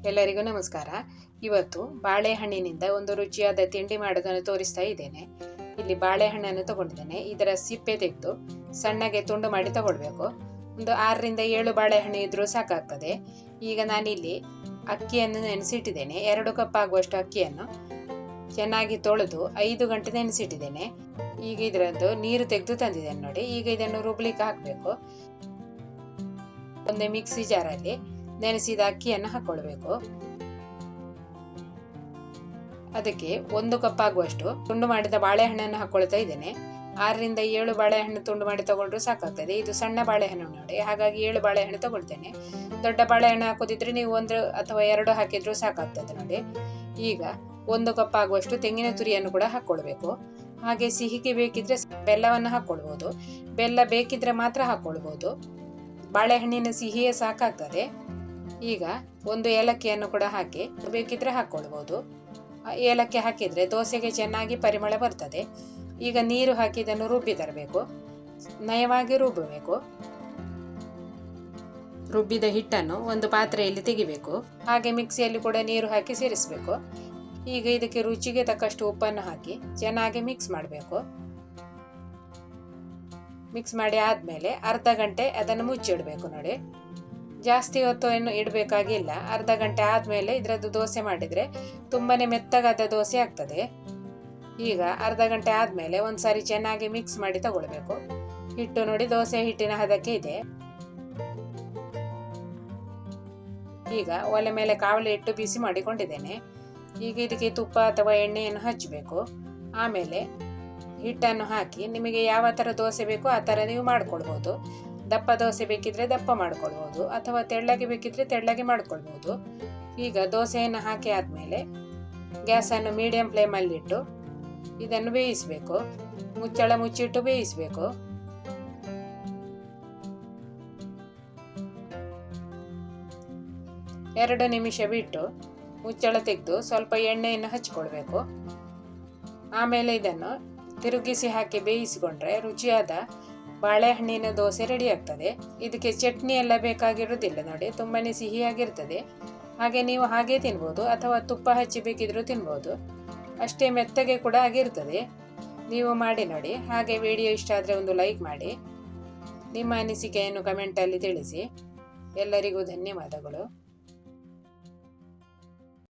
ಎಲ್ಲರಿಗೂ ನಮಸ್ಕಾರ. ಇವತ್ತು ಬಾಳೆಹಣ್ಣಿನಿಂದ ಒಂದು ರುಚಿಯಾದ ತಿಂಡಿ ಮಾಡೋದನ್ನು ತೋರಿಸ್ತಾ ಇದ್ದೇನೆ. ಇಲ್ಲಿ ಬಾಳೆಹಣ್ಣನ್ನು ತಗೊಂಡಿದ್ದೇನೆ. ಇದರ ಸಿಪ್ಪೆ ತೆಗೆದು ಸಣ್ಣಗೆ ತುಂಡು ಮಾಡಿ ತಗೊಳ್ಬೇಕು. ಒಂದು 6ರಿಂದ 7 ಬಾಳೆಹಣ್ಣು ಇದ್ರೂ ಸಾಕಾಗ್ತದೆ. ಈಗ ನಾನಿಲ್ಲಿ ಅಕ್ಕಿಯನ್ನು ನೆನೆಸಿಟ್ಟಿದ್ದೇನೆ. 2 ಕಪ್ ಆಗುವಷ್ಟು ಅಕ್ಕಿಯನ್ನು ಚೆನ್ನಾಗಿ ತೊಳೆದು 5 ಗಂಟೆ ನೆನೆಸಿಟ್ಟಿದ್ದೇನೆ. ಈಗ ಇದರದ್ದು ನೀರು ತೆಗೆದು ತಂದಿದ್ದೇನೆ ನೋಡಿ. ಈಗ ಇದನ್ನು ರುಬ್ಲಿಕ್ಕೆ ಹಾಕಬೇಕು. ಒಂದು ಮಿಕ್ಸಿ ಜಾರಲ್ಲಿ ನೆನೆಸಿದ ಅಕ್ಕಿಯನ್ನು ಹಾಕೊಳ್ಬೇಕು. ಅದಕ್ಕೆ 1 ಕಪ್ ಆಗುವಷ್ಟು ತುಂಡು ಮಾಡಿದ ಬಾಳೆಹಣ್ಣನ್ನು ಹಾಕೊಳ್ತಾ ಇದ್ದೇನೆ. 6ರಿಂದ 7 ಬಾಳೆಹಣ್ಣು ತುಂಡು ಮಾಡಿ ತಗೊಂಡ್ರು ಸಾಕಾಗ್ತದೆ. ಇದು ಸಣ್ಣ ಬಾಳೆಹಣ್ಣು ನೋಡಿ, ಹಾಗಾಗಿ 7 ಬಾಳೆಹಣ್ಣು ತಗೊಳ್ತೇನೆ. ದೊಡ್ಡ ಬಾಳೆಹಣ್ಣು ಹಾಕೋದಿದ್ರೆ ನೀವು 1 ಅಥವಾ 2 ಹಾಕಿದ್ರು ಸಾಕಾಗ್ತದೆ ನೋಡಿ. ಈಗ 1 ಕಪ್ ಆಗುವಷ್ಟು ತೆಂಗಿನ ತುರಿಯನ್ನು ಕೂಡ ಹಾಕೊಳ್ಬೇಕು. ಹಾಗೆ ಸಿಹಿಗೆ ಬೇಕಿದ್ರೆ ಬೆಲ್ಲವನ್ನು ಹಾಕೊಳ್ಬಹುದು. ಬೆಲ್ಲ ಬೇಕಿದ್ರೆ ಮಾತ್ರ ಹಾಕೊಳ್ಬಹುದು. ಬಾಳೆಹಣ್ಣಿನ ಸಿಹಿಯೇ ಸಾಕಾಗ್ತದೆ. ಈಗ 1 ಏಲಕ್ಕಿಯನ್ನು ಕೂಡ ಹಾಕಿ ಬೇಕಿದ್ರೆ ಹಾಕ್ಕೊಳ್ಬೋದು. ಏಲಕ್ಕಿ ಹಾಕಿದರೆ ದೋಸೆಗೆ ಚೆನ್ನಾಗಿ ಪರಿಮಳ ಬರ್ತದೆ. ಈಗ ನೀರು ಹಾಕಿ ಇದನ್ನು ರುಬ್ಬಿ ತರಬೇಕು. ನಯವಾಗಿ ರುಬ್ಬಬೇಕು. ರುಬ್ಬಿದ ಹಿಟ್ಟನ್ನು ಒಂದು ಪಾತ್ರೆಯಲ್ಲಿ ತೆಗಿಬೇಕು. ಹಾಗೆ ಮಿಕ್ಸಿಯಲ್ಲಿ ಕೂಡ ನೀರು ಹಾಕಿ ಸೇರಿಸಬೇಕು. ಈಗ ಇದಕ್ಕೆ ರುಚಿಗೆ ತಕ್ಕಷ್ಟು ಉಪ್ಪನ್ನು ಹಾಕಿ ಚೆನ್ನಾಗಿ ಮಿಕ್ಸ್ ಮಾಡಬೇಕು. ಮಿಕ್ಸ್ ಮಾಡಿ ಆದಮೇಲೆ ಅರ್ಧ ಗಂಟೆ ಅದನ್ನು ಮುಚ್ಚಿಡಬೇಕು ನೋಡಿ. ಜಾಸ್ತಿ ಹೊತ್ತು ಏನು ಇಡಬೇಕಾಗಿಲ್ಲ. ಅರ್ಧ ಗಂಟೆ ಆದಮೇಲೆ ಇದರದ್ದು ದೋಸೆ ಮಾಡಿದರೆ ತುಂಬಾ ಮೆತ್ತಗಾದ ದೋಸೆ ಆಗ್ತದೆ. ಈಗ ಅರ್ಧ ಗಂಟೆ ಆದಮೇಲೆ ಒಂದ್ಸಾರಿ ಚೆನ್ನಾಗಿ ಮಿಕ್ಸ್ ಮಾಡಿ ತಗೊಳ್ಬೇಕು. ಹಿಟ್ಟು ನೋಡಿ ದೋಸೆ ಹಿಟ್ಟಿನ ಹದಕ್ಕೆ ಇದೆ. ಈಗ ಒಲೆ ಮೇಲೆ ಕಾವಲಿ ಇಟ್ಟು ಬಿಸಿ ಮಾಡಿಕೊಂಡಿದ್ದೇನೆ. ಈಗ ಇದಕ್ಕೆ ತುಪ್ಪ ಅಥವಾ ಎಣ್ಣೆಯನ್ನು ಹಚ್ಚಬೇಕು. ಆಮೇಲೆ ಹಿಟ್ಟನ್ನು ಹಾಕಿ ನಿಮಗೆ ಯಾವ ಥರ ದೋಸೆ ಬೇಕೋ ಆ ಥರ ನೀವು ಮಾಡ್ಕೊಳ್ಬೋದು. ದಪ್ಪ ದೋಸೆ ಬೇಕಿದ್ರೆ ದಪ್ಪ ಮಾಡ್ಕೊಳ್ಬೋದು, ಅಥವಾ ತೆಳ್ಳಗೆ ಬೇಕಿದ್ರೆ ತೆಳ್ಳಗೆ ಮಾಡ್ಕೊಳ್ಬೋದು. ಈಗ ದೋಸೆಯನ್ನು ಹಾಕಿ ಆದಮೇಲೆ ಗ್ಯಾಸನ್ನು ಮೀಡಿಯಂ ಫ್ಲೇಮಲ್ಲಿಟ್ಟು ಇದನ್ನು ಬೇಯಿಸಬೇಕು. ಮುಚ್ಚಳ ಮುಚ್ಚಿಟ್ಟು ಬೇಯಿಸಬೇಕು. ಎರಡು ನಿಮಿಷ ಬಿಟ್ಟು ಮುಚ್ಚಳ ತೆಗೆದು ಸ್ವಲ್ಪ ಎಣ್ಣೆಯನ್ನು ಹಚ್ಕೊಳ್ಬೇಕು. ಆಮೇಲೆ ಇದನ್ನು ತಿರುಗಿಸಿ ಹಾಕಿ ಬೇಯಿಸಿಕೊಂಡ್ರೆ ರುಚಿಯಾದ ಬಾಳೆಹಣ್ಣಿನ ದೋಸೆ ರೆಡಿ ಆಗ್ತದೆ. ಇದಕ್ಕೆ ಚಟ್ನಿ ಎಲ್ಲ ಬೇಕಾಗಿರೋದಿಲ್ಲ ನೋಡಿ, ತುಂಬಾನೇ ಸಿಹಿಯಾಗಿರ್ತದೆ. ಹಾಗೆ ನೀವು ಹಾಗೆ ತಿನ್ಬೋದು ಅಥವಾ ತುಪ್ಪ ಹಚ್ಚಿ ಬೇಕಿದ್ರೂ ತಿನ್ಬೋದು. ಅಷ್ಟೇ ಮೆತ್ತಗೆ ಕೂಡ ಆಗಿರ್ತದೆ. ನೀವು ಮಾಡಿ ನೋಡಿ. ಹಾಗೆ ವಿಡಿಯೋ ಇಷ್ಟ ಆದರೆ ಒಂದು ಲೈಕ್ ಮಾಡಿ. ನಿಮ್ಮ ಅನಿಸಿಕೆಯನ್ನು ಕಮೆಂಟಲ್ಲಿ ತಿಳಿಸಿ. ಎಲ್ಲರಿಗೂ ಧನ್ಯವಾದಗಳು.